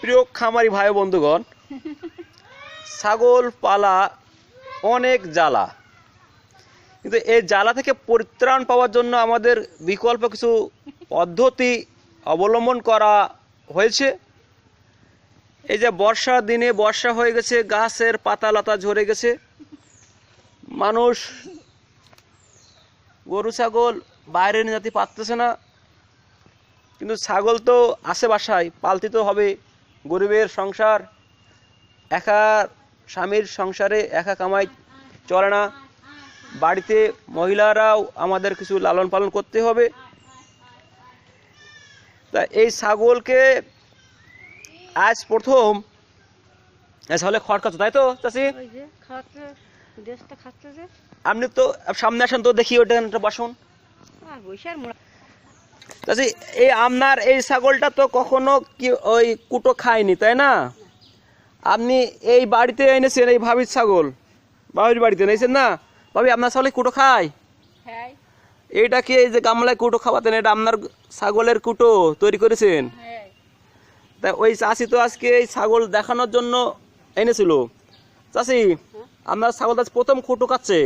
প্রিয় খামারি ভাই বন্ধুগণ, ছাগল পালা অনেক জ্বালা, কিন্তু এই জ্বালা থেকে পরিত্রাণ পাওয়ার জন্য আমাদের বিকল্প কিছু পদ্ধতি অবলম্বন করা হয়েছে। এই যে বর্ষার দিনে বর্ষা হয়ে গেছে, গাছের পাতা লতা ঝরে গেছে, মানুষ গরু ছাগল বাইরে নিয়ে যেতে পারতেছে না, কিন্তু ছাগল তো আসে বাসায়, পালতে তো হবে। গরিবের সংসার, একা স্বামীর সংসারে একা কামাই চলে না, বাড়িতে মহিলারাও আমাদের কিছু লালন পালন করতে হবে। তা এই ছাগলকে আজ প্রথম তাহলে খড় খাচ্ছ, তাই তো চাষি? আপনি তো সামনে আসেন তো, দেখি ওটা বসুন চাষি। এই আপনার এই ছাগলটা তো কখনো কি ওই কুটো খায়নি, তাই না? আপনি এই বাড়িতে এনেছেন এই ভাবির ছাগল, ভাবির বাড়িতে এনেছেন না? ভাবি, আপনার ছাগল কুটো খায়? এইটা কি এই যে গামলায় কুটো খাওয়াতেন, এটা আপনার ছাগলের কুটো তৈরি করেছেন? তা ওই চাষি তো আজকে এই ছাগল দেখানোর জন্য এনেছিল। চাষি, আপনার ছাগল আজ প্রথম কুটো খাচ্ছে।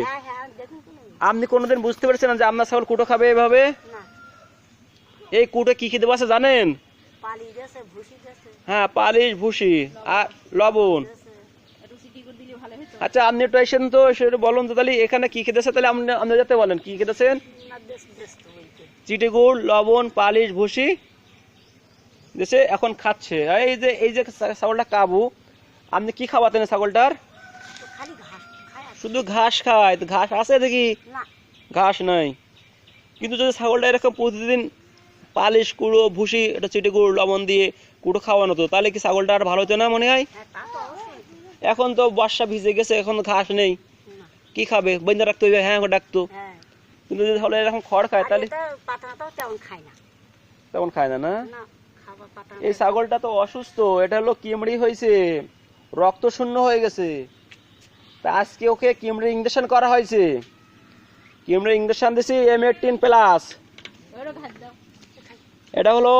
আপনি কোনোদিন বুঝতে পেরেছেন যে আপনার ছাগল কুটো খাবে এভাবে? এই কুটো কি কি দেবো আছে জানেন? হ্যাঁ, পালিশ, ভুসি আর লবণ। আচ্ছা, আপনি একটু এসেন তো, সেটা বলুন তো তাহলে এখানে কি খেতেছে, তাহলে আপনি যাতে বলেন কি খেতেছেন। চিটিগুড়, লবণ, পালিশ, ভুসি দেশে এখন খাচ্ছে। এই যে ছাগলটা কাবু, আপনি কি খাওয়াতেন ছাগলটার? শুধু ঘাস খায়। তো ঘাস আছে দেখি? ঘাস নাই। কিন্তু যদি ছাগলটা এরকম প্রতিদিন পালিশ, কুড়ো, ভুসি, এটা চিটিগুড়, লবণ দিয়ে কুড়ো খাওয়ানো তো, তাহলে কি ছাগলটা আর ভালো হতো না মনে হয়? এখন তো বর্ষা ভিজে গেছে, এখন ঘাস নেই, কি খাবে? বন্ধা রাখতে হইবে, হ্যাঁ ডাকতো। কিন্তু যদি তাহলে এরকম খড় খায় তাহলে তেমন খায় না। না, এই ছাগলটা তো অসুস্থ, এটা হলো কিমড়ি হয়েছে, রক্ত শূন্য হয়ে গেছে। তা আজকে ওকে কিমড়ি ইঞ্জেকশন করা হয়েছে। কিমড়ি ইঞ্জেকশন দিছি M18+। এটা হলো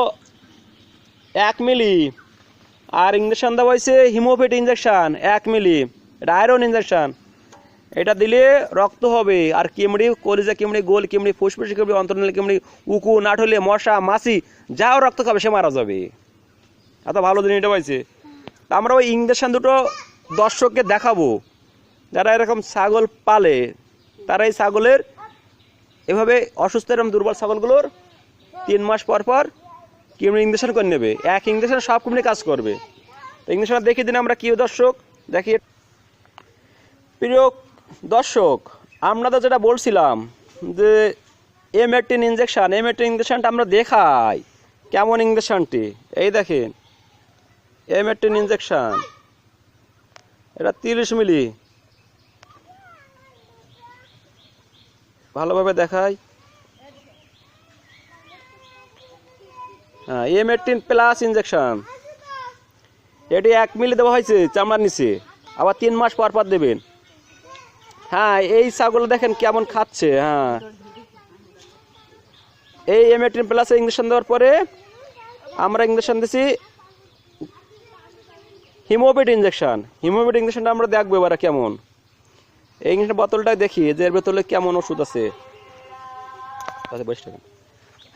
1 মিলি। আর ইঞ্জেকশন দেওয়া হয়েছে হিমোফিট ইঞ্জেকশন 1 মিলি। এটা আয়রন ইঞ্জেকশন। এটা দিলে রক্ত হবে। আর কিমড়ি, কলিজা কিমড়ি, গোল কিমড়ি, ফুসফুসি কিমড়ি, অন্তর্নালী কিমড়ি, উকু, নাঠলে, মশা, মাছি যাও রক্ত খাবে সে মারা যাবে। এত ভালো দিন এটা পাইছে। আমরা ওই ইঞ্জেকশন দুটো দর্শককে দেখাবো, যারা এরকম ছাগল পালে, তারা এই ছাগলের এভাবে অসুস্থ এরকম দুর্বল ছাগলগুলোর 3 মাস পর পর কিমড়ি ইঞ্জেকশন করে নেবে। এক ইঞ্জেকশন সব কিমড়ি কাজ করবে। ইঞ্জেকশন দেখিয়ে দিন আমরা কি দর্শক দেখি। প্রিয় দর্শক, আমরা তো যেটা বলছিলাম যে M18 ইঞ্জেকশন, M18 ইঞ্জেকশনটা আমরা দেখাই কেমন ইঞ্জেকশনটি। এই দেখেন M18 ইঞ্জেকশন, এটা 30 মিলি। ভালোভাবে দেখাই। হ্যাঁ, M18+ ইঞ্জেকশন। এটি 1 মিলি দেওয়া হয়েছে চামড়ার নিচে, আবার 3 মাস পর পর দেবেন। হ্যাঁ, এই ছাগল দেখেন কেমন খাচ্ছে। হ্যাঁ, এই M18+ ইঞ্জেকশন দেওয়ার পরে আমরা ইঞ্জেকশন দিছি হিমোফিট ইঞ্জেকশন। হিমোফিট ইঞ্জেকশনটা আমরা দেখবো এবার কেমন। এই ইঞ্জেকশন বোতলটা দেখি যে এর ভেতরে কেমন ওষুধ আছে।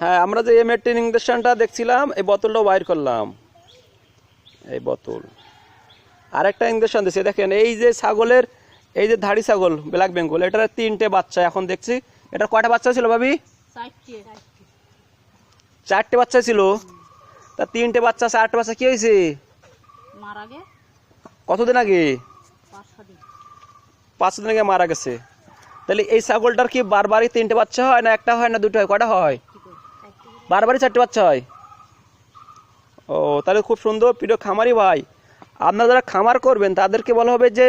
হ্যাঁ, আমরা যে M18 ইঞ্জেকশনটা দেখছিলাম, এই বোতলটাও বাইর করলাম। এই বোতল আরেকটা ইঞ্জেকশন দিচ্ছে। দেখেন এই যে ছাগলের, এই যে ধাড়ি ছাগল ব্ল্যাক বেঙ্গল, এটার 3টে বাচ্চা এখন দেখছি। এটা কয়টা বাচ্চা ছিল ভাবি? 4টে বাচ্চা ছিল। তা 3টে বাচ্চা, 4টে বাচ্চা কি হয়েছে? কতদিন আগে? 5 দিন আগে মারা গেছে। তাহলে এই ছাগলটার কি বারবারই 3টে বাচ্চা হয়, না একটা হয়, না দুটো হয়, কয়টা হয়? বারবারই 4টে বাচ্চা হয়। ও, তাহলে খুব সুন্দর। প্রিয় খামারি ভাই, আপনারা যারা খামার করবেন তাদেরকে বলা হবে যে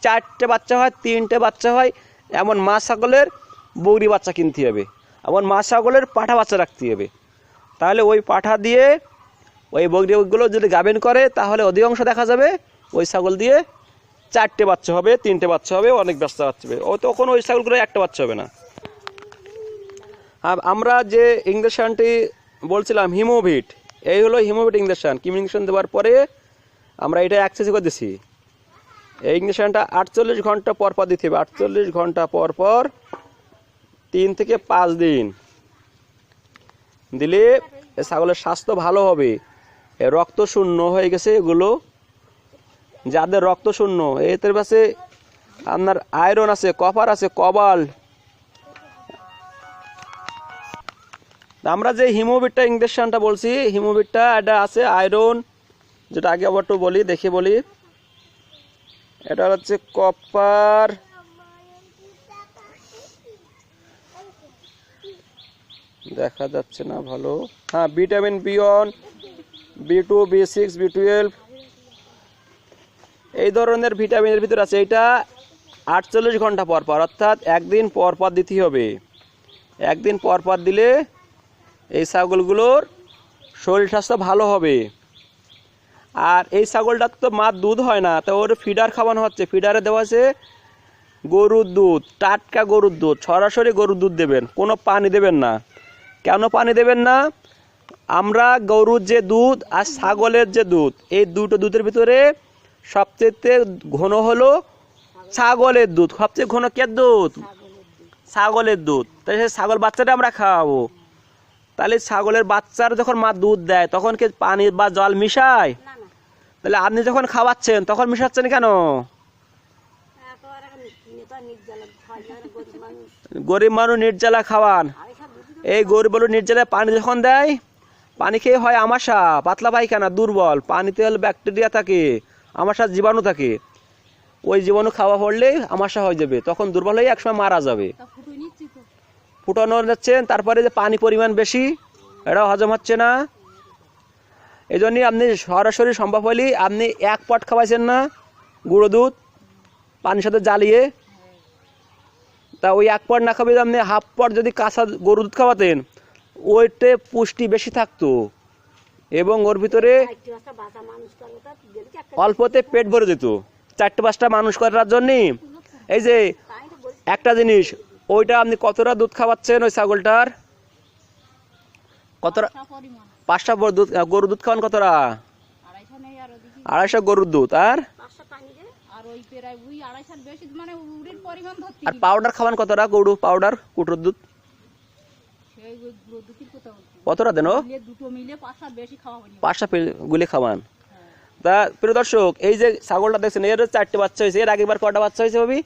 4টে বাচ্চা হয়, 3টে বাচ্চা হয় এমন মা ছাগলের বৌরি বাচ্চা কিনতে হবে, এমন মা ছাগলের পাঠা বাচ্চা রাখতে হবে। তাহলে ওই পাঠা দিয়ে ওই বৌরিগুলো যদি গাভিন করে তাহলে অধিকাংশ দেখা যাবে ওই ছাগল দিয়ে 4টে বাচ্চা হবে, 3টে বাচ্চা হবে, অনেক বাচ্চা হবে। ও তখন ওই ছাগলগুলো একটা বাচ্চা হবে না। আর আমরা যে ইঞ্জেকশনটি বলছিলাম হিমোভিট, এই হলো হিমোভিট ইঞ্জেকশন। কিম ইঞ্জেকশন দেওয়ার পরে আমরা এটা 1 সিসি করে দিছি। এই ইঞ্জেকশনটা 48 ঘন্টা পর পর দিতে হবে, 48 ঘন্টা পর পর 3 থেকে 5 দিন দিলে ছাগলের স্বাস্থ্য ভালো হবে। রক্ত শূন্য হয়ে গেছে এগুলো, যাদের রক্ত শূন্য, এদের পাশে আপনার আয়রন আছে, কপার আছে, কবাল্ট। আমরা যে হিমোবিটটা ইঞ্জেকশনটা বলছি, হিমোবিটটা এটা আছে আয়রন, যেটা আগে আবার একটু বলি, দেখে বলি। এটা হচ্ছে কপার, দেখা যাচ্ছে না ভালো, হ্যাঁ, vitamin B1, B2, B6, B12, এই ধরনের ভিটামিনের ভিতর আছে। এটা 48 ঘন্টা পর পর, অর্থাৎ 1 দিন পর পর দিতে হবে। 1 দিন পর পর দিলে এই ছাগলগুলোর শরীর স্বাস্থ্য ভালো হবে। আর এই ছাগলটার তো মার দুধ হয় না, তো ওর ফিডার খাওয়ানো হচ্ছে। ফিডারে দেওয়া আছে গরুর দুধ, টাটকা গরুর দুধ, সরাসরি গরুর দুধ দেবেন, কোনো পানি দেবেন না। কেন পানি দেবেন না? আমরা গরুর যে দুধ আর ছাগলের যে দুধ, এই দুটো দুধের ভিতরে সবচেয়ে ঘন হলো ছাগলের দুধ। সবচেয়ে ঘন কে দুধ? ছাগলের দুধ। তাই সেই ছাগল বাচ্চাটা আমরা খাওয়াবো। তাহলে ছাগলের বাচ্চার যখন মা দুধ দেয় তখন কি পানি বা জল মিশায়? তাহলে আপনি যখন খাওয়াচ্ছেন তখন মিশাচ্ছেন কেন? গরিব মানুষ নির্জলা খাওয়ান। এই গরিব মানুষ নির্জলা পানি যখন দেয়, পানি খেয়ে হয় আমাশা, পাতলা পায়খানা, দুর্বল। পানিতে হলে ব্যাকটেরিয়া থাকে, আমাশার জীবাণু থাকে। ওই জীবাণু খাওয়া পড়লেই আমাশা হয়ে যাবে, তখন দুর্বল হয়ে একসময় মারা যাবে। ফুটানো যাচ্ছেন, তারপরে যে পানি পরিমাণ বেশি, এটাও হজম হচ্ছে না। এই জন্যই আপনি সরাসরি সম্ভব হলে আপনি 1 পট খাওয়াইছেন না গুঁড়ো দুধ পানির সাথে জ্বালিয়ে, তা ওই 1 পট না খাওয়াই আপনি 1/2 পট যদি কাঁচা গরু দুধ খাওয়াতেন, ওইতে পুষ্টি বেশি থাকতো এবং ওর ভিতরে অল্পতে পেট ভরে যেত। 4-5টা মানুষ করার জন্য এই যে একটা জিনিস, ওইটা আপনি কতটা দুধ খাওয়াচ্ছেন ওই ছাগলটার? কতটা? 5টা দুধ, গরুর দুধ খাওয়ান কতটা? 250 গরুর দুধ। আর পাউডার খাওয়ান কতটা? গরু পাউডার, কুটোর দুধ কতটা দেন? 5টা গুলি খাওয়ান। তা প্রিয় দর্শক, এই যে ছাগলটা দেখছেন, এর 4টে বাচ্চা হয়েছে। এর আগেবার কটা বাচ্চা হয়েছে ভাবি?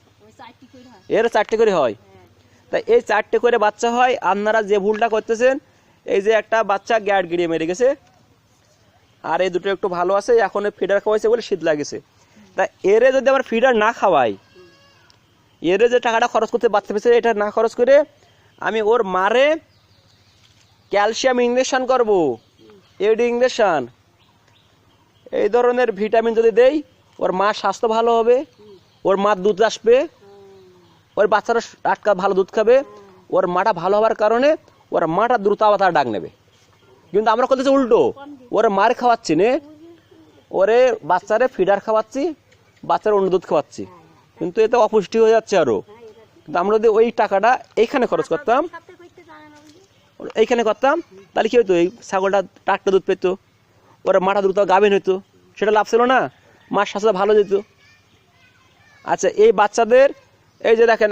এর 4টে করে হয়। তা এই 4টে করে বাচ্চা হয়। আপনারা যে ভুলটা করতেছেন, এই যে একটা বাচ্চা গ্যাট গিরিয়ে মেরে গেছে, আর এই দুটো একটু ভালো আছে, এখন ফিডার খাওয়াইছে বলে শীত লাগেছে। তা এরে যদি আবার ফিডার না খাওয়াই, এরে যে টাকাটা খরচ করতে বাচ্চা পেয়েছে, এটা না খরচ করে আমি ওর মারে ক্যালসিয়াম ইঞ্জেকশন করব, এডি ইঞ্জেকশন, এই ধরনের ভিটামিন যদি দেই, ওর মার স্বাস্থ্য ভালো হবে, ওর মার দুধ আসবে, ওর বাচ্চারা টাটকা ভালো দুধ খাবে, ওর মাটা ভালো হওয়ার কারণে ওর মাটা দ্রুত আবার ডাক নেবে। কিন্তু আমরা করতেছি উল্টো, ওরে মার খাওয়াচ্ছি নে, ওরে বাচ্চারে ফিডার খাওয়াচ্ছি, বাচ্চার অন্য দুধ খাওয়াচ্ছি, কিন্তু এতে অপুষ্টি হয়ে যাচ্ছে আরো। কিন্তু আমরা যদি ওই টাকাটা এইখানে খরচ করতাম, এইখানে করতাম, তাহলে কি হইতো? এই ছাগলটা টাটকা দুধ পেতো, ওরা মাটা দ্রুত গাভিন হইতো, সেটা লাভ ছিল না, মার স্বাস্থ্য ভালো যেত। আচ্ছা, এই বাচ্চাদের এই যে দেখেন,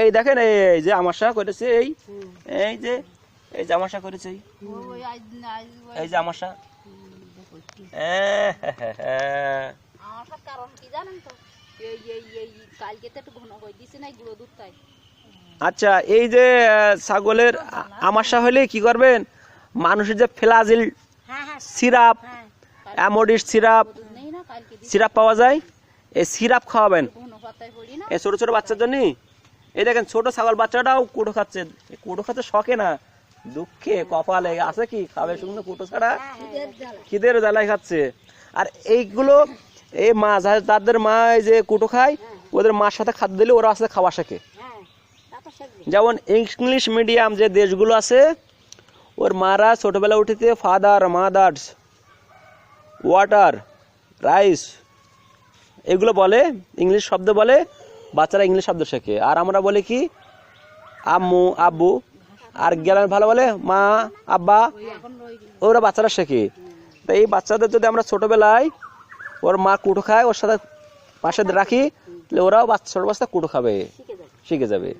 এই দেখেন, এই যে আমাশা করেছে, এই যে আমাশা করেছে, এই যে আমাশা। আচ্ছা, এই যে ছাগলের আমাশা হলে কি করবেন? মানুষের যে ফ্লাজিল সিরাপ, অ্যামোডিস সিরাপ পাওয়া যায়, এই সিরাপ খাওয়াবেন এই ছোট ছোট বাচ্চার জন্য। এই দেখেন, ছোট ছাগল বাচ্চাটাও কুটো খাচ্ছে। কুটো খাচ্ছে শখে না, দুঃখে, কপালে আছে কি খাবে, শুকনো কুটো ছাড়া খিদের জ্বালায় খাচ্ছে। আর এইগুলো এই মা, যাদের মা এই যে কুটো খায়, ওদের মার সাথে খাদ্য দিলে ওরা আসলে খাওয়া শেখে। যেমন ইংলিশ মিডিয়াম যে দেশগুলো আছে, ওর মারা ছোটবেলা উঠেতে ফাদার, মাদার্স, ওয়াটার, রাইস, এগুলো বলে, ইংলিশ শব্দ বলে, বাচ্চারা ইংলিশ শব্দ শেখে। আর আমরা বলি কি আম্মু, আব্বু, আর গ্রামে ভালো বলে মা, আব্বা, ওরা বাচ্চারা শেখে। তো এই বাচ্চাদের যদি আমরা ছোটবেলায় ওর মা কুটো খায়, ওর সাথে পাশে রাখি, তাহলে ওরাও ছোট বাচ্চা কুটো খাবে, শিখে যাবে।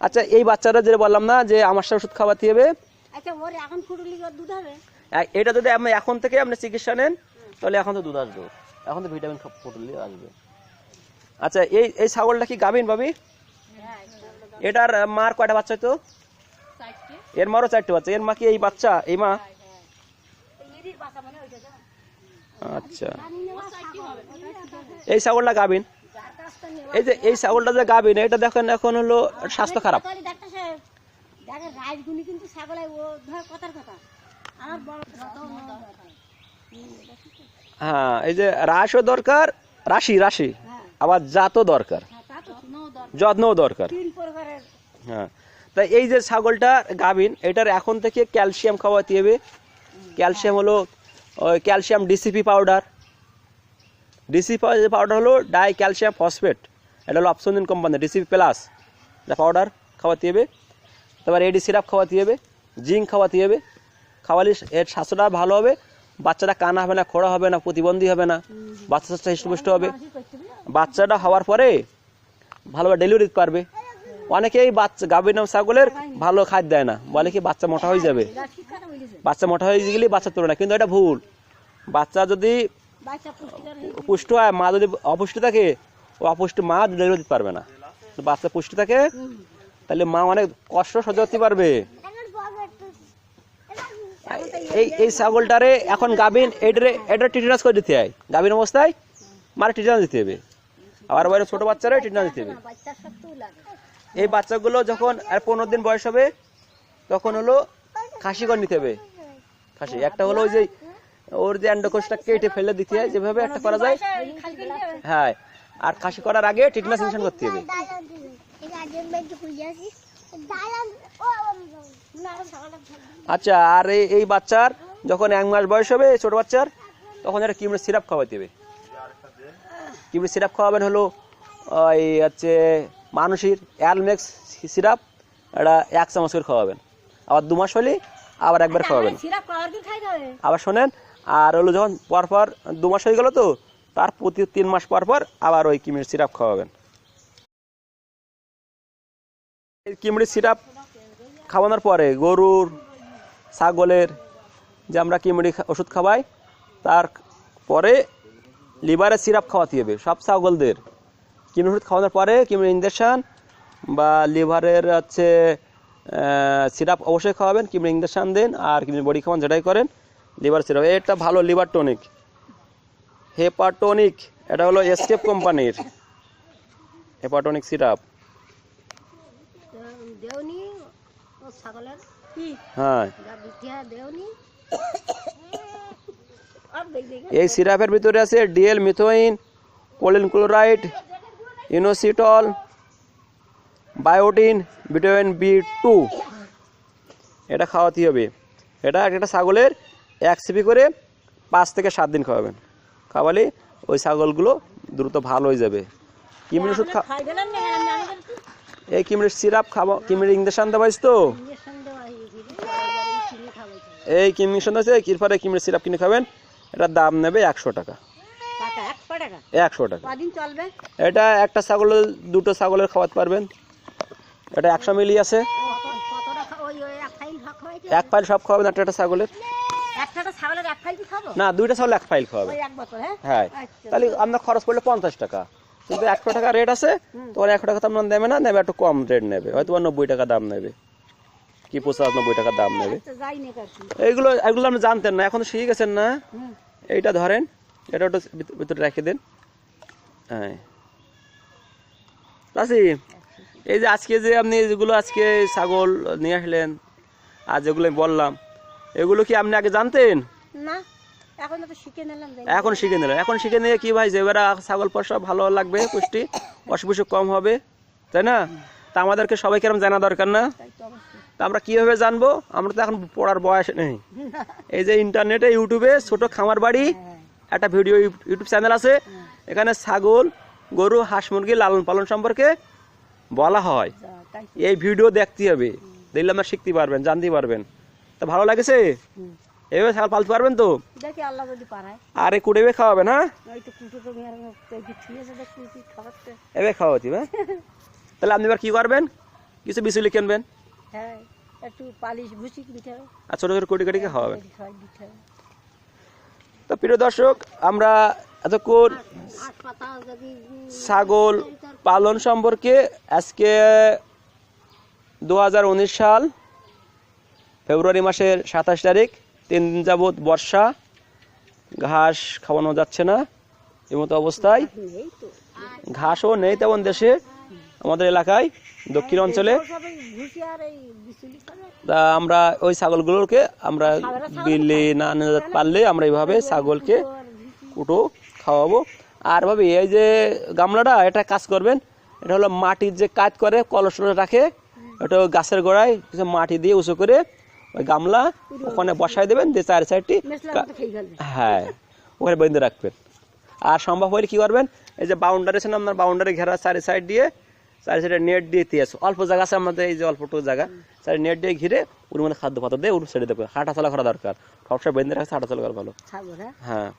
আচ্ছা এই বাচ্চারা যে বললাম না যে আমার সাথে ওষুধ খাওয়াতে হবে, এটা যদি আপনি এখন থেকে আপনি চিকিৎসা নেন তাহলে এখন তো দুধ আসবে, এখন তো ভিটামিন ফুটলি আসবে। আচ্ছা এই ছাগলটা কি গাভীন ভাবি? এটার মার কয়টা বাচ্চা তো? এর মারও 4টে বাচ্চা। এর মা কি এই বাচ্চা? এই মা? আচ্ছা এই ছাগলটা গাভীন। এই যে এই ছাগলটা যে গাভীন, এটা দেখেন এখন হলো স্বাস্থ্য খারাপ। হ্যাঁ এই যে রাশও দরকার, রাশি রাশি আবার জাতও দরকার, যত্নও দরকার। হ্যাঁ তাই এই যে ছাগলটা গাভীন, এটার এখন থেকে ক্যালসিয়াম খাওয়াতে হবে। ক্যালসিয়াম হলো ওই calcium DCP powder. DCP powder হলো ডাই ক্যালসিয়াম ফসফেট, এটা হলো অপশন কোম্পানি ডিসিপি প্লাস, এটা পাউডার খাওয়াতে হবে। তারপর এডি সিরাপ খাওয়াতে হবে, জিঙ্ক খাওয়াতে হবে। খাওয়ালে এর স্বাস্থ্যটা ভালো হবে, বাচ্চাটা কানা হবে না, খোড়া হবে না, প্রতিবন্ধী হবে না, বাচ্চাটা হৃষ্টপুষ্ট হবে। বাচ্চাটা হওয়ার পরে ভালোভাবে ডেলিভারি দিতে পারবে। অনেকেই বাচ্চা গাভীর নাম ছাগলের ভালো খাদ্য দেয় না, বলে কি বাচ্চা মোটা হয়ে যাবে, বাচ্চা মোটা হয়ে গেলে বাচ্চা তোলে না, কিন্তু এটা ভুল। বাচ্চা যদি পুষ্ট হয়, মা যদি অপুষ্টি থাকে, ও অপুষ্টি মা ডেলিভারি দিতে পারবে না। বাচ্চা পুষ্টি থাকে তাহলে মা অনেক কষ্ট সহ্য করতে পারবে। এই ছাগলটারে এখন গাভীন, এটা টিটেনাস করে দিতে হয় গাভীন অবস্থায়, মারে টিটেনাস দিতে হবে। আবার বাইরে ছোট বাচ্চারা টিটেনাস দিতে হবে। এই বাচ্চাগুলো যখন আর 15 দিন বয়স হবে তখন হলো খাসি করে নিতে হবে। খাসি একটা হলো ওই যে ওর যে অ্যান্ডোকোষটা কেটে ফেলে দিতে হয়, যেভাবে একটা করা যায়। হ্যাঁ আর খাসি করার আগে টিটেনাস ইনজেকশন করতে হবে। আচ্ছা আর এই বাচ্চার যখন 1 মাস বয়স হবে ছোট বাচ্চার, তখন একটা কিমড়ের সিরাপ খাওয়াতে হবে। কিমড়ের সিরাপ খাওয়াবেন হলো ওই হচ্ছে মানুষের অ্যালমেক্স সিরাপ, এটা 1 চামচ করে খাওয়াবেন। আবার 2 মাস হলে আবার একবার খাওয়াবেন। আবার শোনেন, আর হলো যখন পরপর 2 মাস হয়ে গেল তো তার প্রতি 3 মাস পর পর আবার ওই কিমড়ের সিরাপ খাওয়াবেন। এই কিমড়ের সিরাপ খাওয়ানোর পরে গরুর ছাগলের যে আমরা কিমড়ি ওষুধ খাওয়াই, তার পরে লিভারের সিরাপ খাওয়াতে হবে সব ছাগলদের। কিমড়ি ওষুধ খাওয়ানোর পরে কিমড়ি ইঞ্জেকশন বা লিভারের হচ্ছে সিরাপ অবশ্যই খাওয়াবেন। কিমড়ি ইঞ্জেকশন দেন আর কিমড়ি বডি খাওয়ান, যেটাই করেন লিভার সিরাপ। এটা ভালো লিভার টনিক, হেপাটনিক, এটা হলো এসকেপ কোম্পানির হেপাটনিক সিরাপ। হ্যাঁ এই সিরাপের ভিতরে আছে DL methionine, choline chloride, inositol, biotin, vitamin B2। এটা খাওয়াতে হবে। এটা একটা ছাগলের 1 সিপি করে 5 থেকে 7 দিন খাওয়াবেন। খাওয়ালে ওই ছাগলগুলো দ্রুত ভালো হয়ে যাবে। কিমড়ি ওষুধ এই কিমড়ির সিরাপ খাওয়া, কিমড়ির ইঞ্জেকশন দেওয়া হয়েছে তো, এই কিমড়ি ইঞ্জেকশন আছে, এরপরে কিমড়ির সিরাপ কিনে খাবেন। এটার দাম নেবে 100 টাকা। 100 টাকা। এটা একটা ছাগলের 2টো ছাগলের খাওয়াতে পারবেন। এটা 100 মিলি আছে, 1 ফাইল সব খাওয়াবেন একটা ছাগলের। না 2টা ছাগল 1 ফাইল খাওয়াবে। হ্যাঁ তাহলে আপনার খরচ পড়লে 50 টাকা, কিন্তু 100 টাকা রেট আছে। তোমার 100 টাকা তো আপনার নেবে না, নেবে একটু কম রেট নেবে, হয়তো 90 টাকা দাম নেবে, কি 95 টাকা দাম নেবে। এগুলো আপনি জানতেন না, এখন শিখে গেছেন না। এইটা ধরেন, এটা একটু ভিতরে রেখে দেন। হ্যাঁ চাচি, এই যে আজকে যে আপনি যেগুলো আজকে ছাগল নিয়ে আসলেন আর যেগুলো বললাম, এগুলো কি আপনি আগে জানতেন? না, এখন তো শিখে নিলাম। এখন শিখে নিলেন। এখন শিখে নিয়ে কি ভাই, যে এবার ছাগল পোষা ভালো লাগবে, পুষ্টি অসুখ বিসুখ কম হবে, তাই না? তা আমাদেরকে সবাইকে এরকম জানা দরকার না? তা আমরা কিভাবে জানবো? আমরা তো এখন পড়ার বয়স নেই। এই যে ইন্টারনেটে, ইউটিউবে ছোট খামার বাড়ি একটা ভিডিও ইউটিউব চ্যানেল আছে, এখানে ছাগল, গরু, হাঁস, মুরগি লালন পালন সম্পর্কে বলা হয়। এই ভিডিও দেখতে হবে, দেখলে আমরা শিখতে পারবেন, জানতে পারবেন। তা ভালো লাগেছে? এভাবে ছাগল পালতে পারবেন তো? দেখি আল্লাহ যদি পারায়। আরে কুড়েবে খাওয়াবেন, হ্যাঁ? ওই তো কুটো তো মেয়ের ছুঁয়েছে দেখছি কি খাওয়াচ্ছে। এভাবে খাওয়াতি, হ্যাঁ? তাহলে আপনি এবার কি করবেন? কিছু বিচুলি কিনবেন, হ্যাঁ একটু পালিশ ভুসি কিনতে হবে, আর ছোটো ছোটো কোটি কোটিকে খাওয়াবেন। খাওয়াই দিতে হবে। তো প্রিয় দর্শক, আমরা এতক্ষণ আট পাতা যদি ছাগল পালন সম্পর্কে আজকে 2019 সাল ফেব্রুয়ারি মাসের 27 তারিখ, 3 দিন যাবৎ বর্ষা, ঘাস খাওয়ানো যাচ্ছে না এমতো অবস্থায়, নেই তো ঘাসও নেই তেমন দেশে, আমাদের এলাকায় দক্ষিণ অঞ্চলে। সবাই ভুসি আর এই বিচুলি করে। তা আমরা ওই ছাগলগুলোকে আমরা বিলে না নিতে পারলে আমরা এইভাবে ছাগলকে কুটো খাওয়াবো। আর ভাবি এই যে গামলাটা, এটা কাজ করবেন, এটা হলো মাটির যে কাজ করে কলস রাখে, এটা গাছের গোড়ায় কিছু মাটি দিয়ে উঁচু করে ওই গামলা ওখানে বসাই দেবেন, দিয়ে চার সাইডটি হ্যাঁ ওখানে বেঁধে রাখবেন। আর সম্ভব হলে কি করবেন, এই যে বাউন্ডারি আছে না আপনার, বাউন্ডারি ঘেরা চারি সাইড দিয়ে, চারি সাইডে নেট দিয়ে দিয়েছে, অল্প জায়গা আছে আমাদের, এই যে অল্পটুকু জায়গা, চারি নেট দিয়ে ঘিরে ওর মধ্যে খাদ্য পাতা দিয়ে ওর ছেড়ে দেবে, হাঁটা চলা করা দরকার, সবসময় বেঁধে রাখছে, হাঁটা চলা করা ভালো। হ্যাঁ,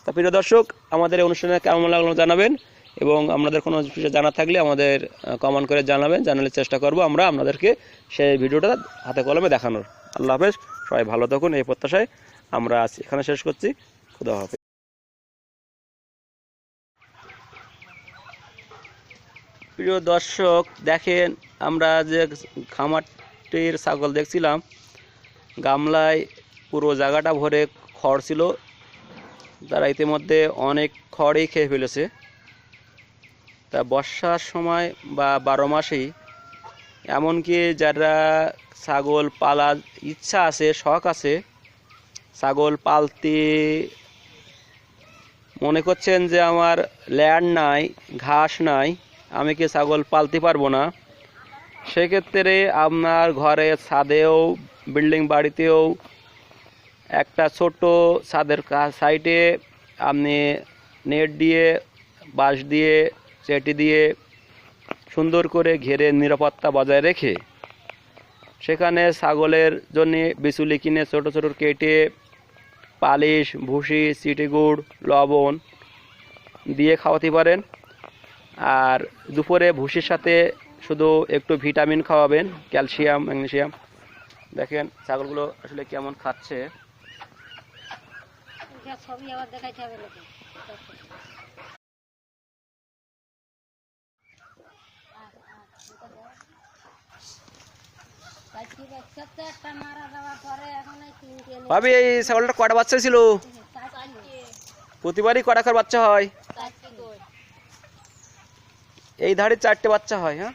তা প্রিয় দর্শক, আমাদের এই অনুষ্ঠানে কেমন লাগলো জানাবেন, এবং আপনাদের কোনো কিছু জানা থাকলে আমাদের কমেন্ট করে জানাবেন, জানালে চেষ্টা করব আমরা আপনাদেরকে সেই ভিডিওটা হাতে কলমে দেখানোর। আল্লাহ হাফেজ, সবাই ভালো থাকুন এই প্রত্যাশায় আমরা আজ এখানে শেষ করছি। খুদা হাফেজ। প্রিয় দর্শক, দেখেন আমরা যে খামারটির ছাগল দেখছিলাম, গামলায় পুরো জায়গাটা ভরে খড় ছিল, তারা ইতিমধ্যে অনেক খড়ই খেয়ে ফেলেছে। তা বর্ষার সময় বা 12 মাসেই, এমনকি যারা ছাগল পালার ইচ্ছা আছে, শখ আছে, ছাগল পালতে মনে করছেন যে আমার ল্যান্ড নাই, ঘাস নাই, আমি কি ছাগল পালতে পারবো না, সেক্ষেত্রে আপনার ঘরে ছাদেও, বিল্ডিং বাড়িতেও একটা ছোট ছাদের সাইডে আপনি নেট দিয়ে, বাঁশ দিয়ে, চেটি দিয়ে সুন্দর করে ঘিরে নিরাপত্তা বজায় রেখে সেখানে ছাগলের জন্য বিচুলি কিনে ছোট ছোট কেটে পালিশ, ভুসি, চিটি গুড়, লবণ দিয়ে খাওয়াতে পারেন। আর দুপুরে ভুসির সাথে শুধু একটু ভিটামিন খাওয়াবেন, ক্যালসিয়াম, ম্যাগনেসিয়াম। দেখেন ছাগলগুলো আসলে কেমন খাচ্ছে। ছবি আবার দেখাইতে হবে লোকে। ভাবি এই ছাগলটা কটা বাচ্চা ছিল? প্রতিবারই কটা করে বাচ্চা হয়? এই ধারে 4টে বাচ্চা হয়। হ্যাঁ।